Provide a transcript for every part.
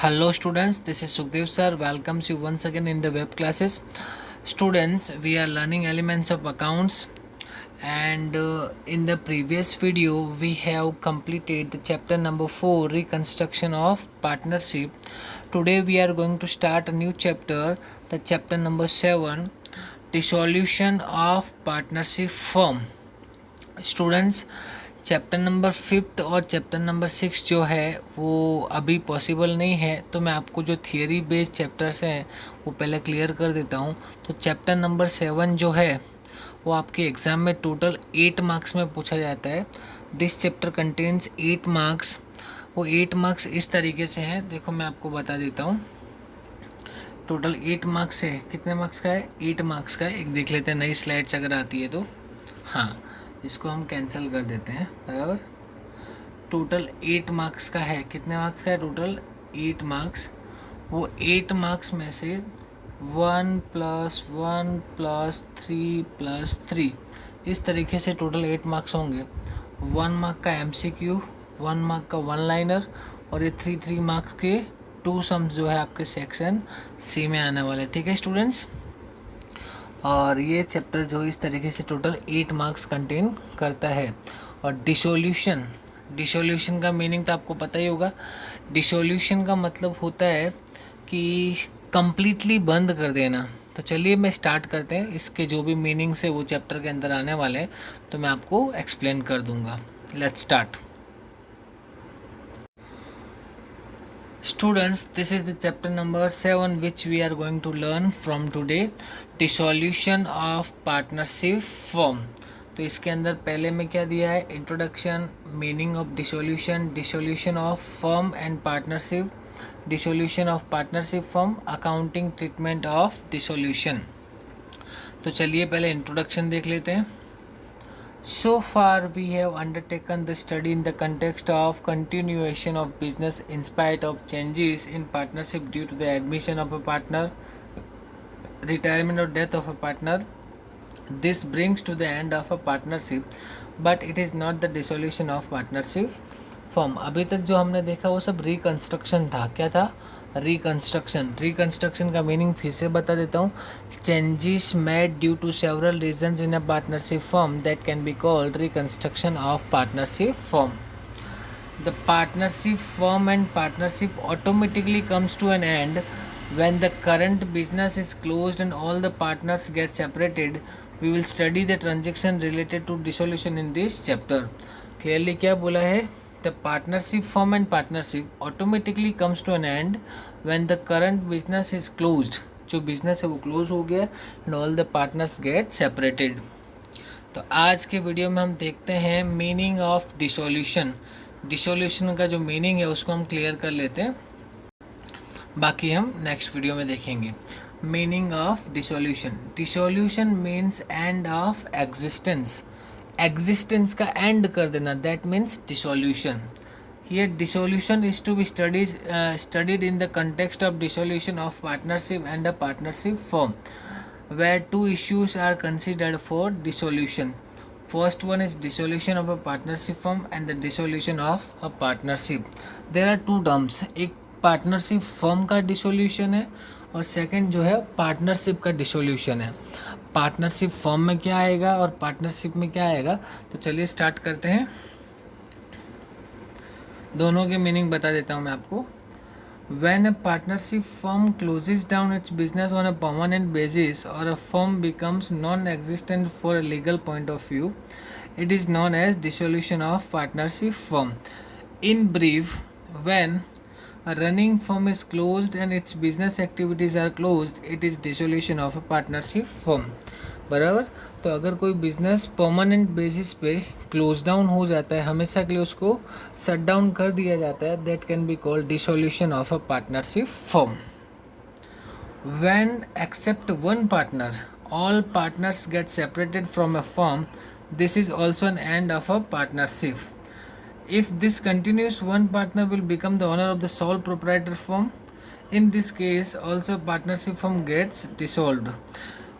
Hello students, this is Sukhdev sir. Welcomes you once again in the web classes. Students, we are learning elements of accounts and in the previous video we have completed the chapter number 4, reconstruction of partnership. Today we are going to start a new chapter, the chapter number 7, dissolution of partnership firm. Students, chapter number 5 और chapter number 6 जो है वो अभी possible नहीं है, तो मैं आपको जो थियरी बेस्ड चैप्टर्स हैं वो पहले क्लियर कर देता हूँ। तो चैप्टर नंबर 7 जो है वो आपके एग्ज़ाम में टोटल 8 मार्क्स में पूछा जाता है। This chapter contains 8 marks. वो 8 मार्क्स इस तरीके से हैं, देखो मैं आपको बता देता हूँ। टोटल 8 मार्क्स है। कितने मार्क्स का है? 8 मार्क्स का है। एक देख लेते हैं नई स्लाइड्स अगर आती है तो। हाँ, इसको हम कैंसिल कर देते हैं, बराबर। टोटल 8 मार्क्स का है। कितने मार्क्स का है? Total 8 marks. वो 8 मार्क्स में से 1 + 1 + 3 + 3 इस तरीके से टोटल 8 मार्क्स होंगे। 1 मार्क का MCQ, 1 मार्क का 1 लाइनर और ये 3 मार्क्स के 2 सम्स जो है आपके सेक्शन सी में आने वाले। ठीक है स्टूडेंट्स, और ये चैप्टर जो इस तरीके से टोटल 8 मार्क्स कंटेन करता है। और डिसोल्यूशन का मीनिंग तो आपको पता ही होगा। डिसोल्यूशन का मतलब होता है कि कंप्लीटली बंद कर देना। तो चलिए मैं स्टार्ट करते हैं। इसके जो भी मीनिंग्स है वो चैप्टर के अंदर आने वाले हैं, तो मैं आपको एक्सप्लेन कर दूंगा। Let's start. Students, this is the chapter number 7 which we are going to learn from today, dissolution of partnership firm। तो इसके अंदर पहले में क्या दिया है? Introduction, meaning of dissolution, dissolution of firm and partnership, dissolution of partnership firm, accounting treatment of dissolution. तो चलिए पहले इंट्रोडक्शन देख लेते हैं। So far we have undertaken the study in the context of continuation of business in spite of changes in partnership due to the admission of a partner, retirement or death of a partner. This brings to the end of a partnership, but it is not the dissolution of partnership firm। अभी तक जो हमने देखा वो सब reconstruction था। क्या था? रिकंस्ट्रक्शन का मीनिंग फिर से बता देता हूँ। Changes made due to several reasons in a partnership firm that can be called reconstruction of partnership firm। The partnership firm and partnership automatically comes to an end when the current business is closed and all the partners get separated। We will study the transaction related to dissolution in this chapter। Clearly क्या बोला है? The partnership firm and partnership automatically comes to an end when the current business is closed। जो business है वो close हो गया and all the partners get separated. तो आज के वीडियो में हम देखते हैं मीनिंग ऑफ डिसोल्यूशन। डिसोल्यूशन का जो मीनिंग है उसको हम क्लियर कर लेते हैं, बाकी हम नेक्स्ट वीडियो में देखेंगे। Meaning of dissolution. Dissolution means end of existence. Existence का एंड कर देना, that means dissolution. Here dissolution is to be studied in the context of dissolution of partnership and a partnership firm, where two issues are considered for dissolution। First one is dissolution of a partnership firm and the dissolution of a partnership। There are two terms, एक partnership firm का dissolution है और second जो है partnership का dissolution है। partnership firm में क्या आएगा और partnership में क्या आएगा, तो चलिए स्टार्ट करते हैं। दोनों के मीनिंग बता देता हूँ मैं आपको। When a partnership firm closes down its business on a permanent basis or a firm becomes non-existent for a legal point of view, it is known as dissolution of partnership firm। In brief, when a running firm is closed and its business activities are closed, it is dissolution of a partnership firm। बराबर। तो अगर कोई business permanent basis पे close down हो जाता है, हमेशा के लिए उसको शट डाउन कर दिया जाता है, that can be called dissolution of a partnership firm. When except one partner all partners get separated from a firm, this is also an end of a partnership. If this continuous, one partner will become the owner of the sole proprietor firm. In this case also partnership firm gets dissolved।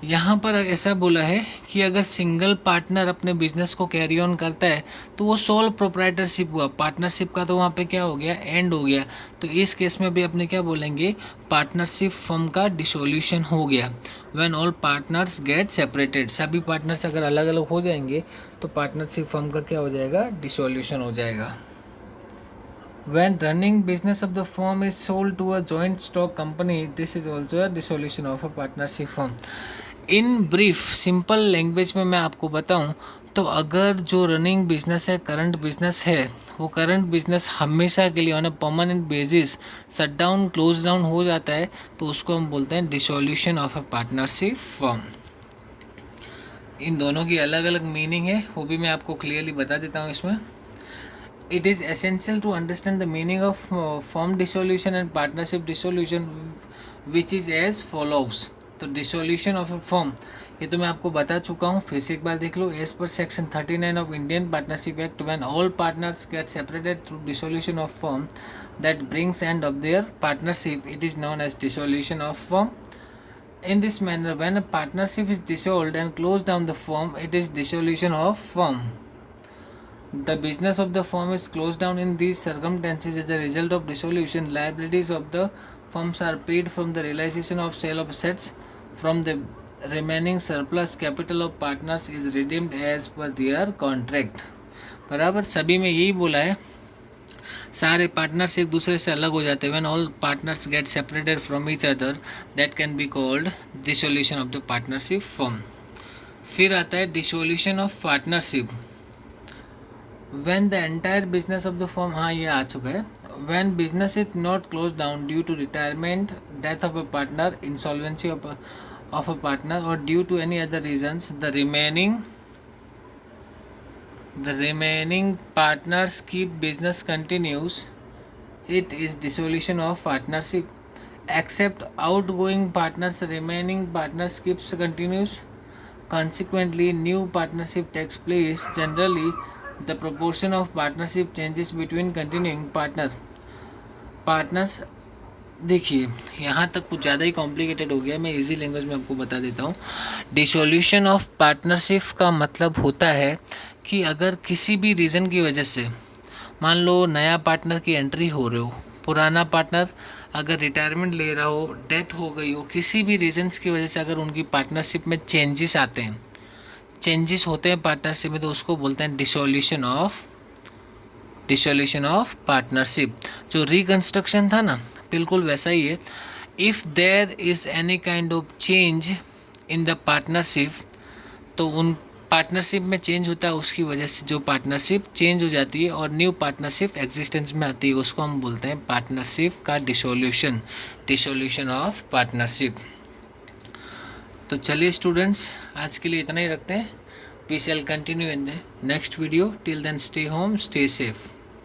यहाँ पर ऐसा बोला है कि अगर single partner अपने business को carry on करता है तो वो सोल प्रोप्राइटरशिप हुआ, पार्टनरशिप का तो वहाँ पे क्या हो गया, एंड हो गया। तो इस केस में भी अपने क्या बोलेंगे, पार्टनरशिप फर्म का डिसोल्यूशन हो गया। When all partners get separated, सभी पार्टनर्स अगर अलग अलग हो जाएंगे तो पार्टनरशिप फर्म का क्या हो जाएगा, डिसोल्यूशन हो जाएगा। When running business of the firm is sold to a joint stock company, this is also a dissolution of a partnership firm. In brief simple language में मैं आपको बताऊं तो अगर जो रनिंग बिजनेस है, करंट बिजनेस है, वो करंट बिजनेस हमेशा के लिए on a permanent basis shut down, close down हो जाता है तो उसको हम बोलते हैं dissolution of a partnership firm. इन दोनों की अलग अलग मीनिंग है, वो भी मैं आपको क्लियरली बता देता हूँ इसमें। It is essential to understand the meaning of firm dissolution and partnership dissolution, which is as follows. तो dissolution of a firm ये तो मैं आपको बता चुका हूँ, फिर से एक बार देख लो। As per section 39 of Indian partnership act, when all partners get separated through dissolution of firm that brings end of their partnership, it is known as dissolution of firm. In this manner, when a partnership is dissolved and closed down the firm, it is dissolution of firm. The business of the firm is closed down in these circumstances. As a result of dissolution, liabilities of the firms are paid from the realization of sale of assets. From the remaining surplus, capital of partners is redeemed as per their contract. बराबर सभी में यही बोला है, सारे partners एक दूसरे से अलग हो जाते हैं। When all partners get separated from each other, that can be called dissolution of the partnership firm. फिर आता है dissolution of partnership. When the entire business of the firm, हाँ ये आ चुका है। When business is not closed down due to retirement, death of a partner, insolvency of a partner, or due to any other reasons, the remaining partners keep business continues, it is dissolution of partnership. Except outgoing partners, remaining partners keeps continues. Consequently, new partnership takes place. Generally, the proportion of partnership changes between continuing partners। देखिए यहाँ तक कुछ ज़्यादा ही complicated हो गया, मैं easy language में आपको बता देता हूँ। डिसोल्यूशन ऑफ पार्टनरशिप का मतलब होता है कि अगर किसी भी रीज़न की वजह से, मान लो नया पार्टनर की एंट्री हो रही हो, पुराना पार्टनर अगर रिटायरमेंट ले रहा हो, डेथ हो गई हो, किसी भी रीजन्स की वजह से अगर उनकी पार्टनरशिप में चेंजेस आते हैं, चेंजेस होते हैं पार्टनरशिप में, तो उसको बोलते हैं डिसोल्यूशन ऑफ पार्टनरशिप। जो रिकंस्ट्रक्शन था ना, बिल्कुल वैसा ही है। If there is any kind of change in the partnership, तो उन पार्टनरशिप में चेंज होता है, उसकी वजह से जो पार्टनरशिप चेंज हो जाती है और न्यू पार्टनरशिप एग्जिस्टेंस में आती है, उसको हम बोलते हैं पार्टनरशिप का डिसोल्यूशन ऑफ पार्टनरशिप। तो चलिए स्टूडेंट्स, आज के लिए इतना ही रखते हैं। We shall continue in the next video. Till then stay home, stay safe.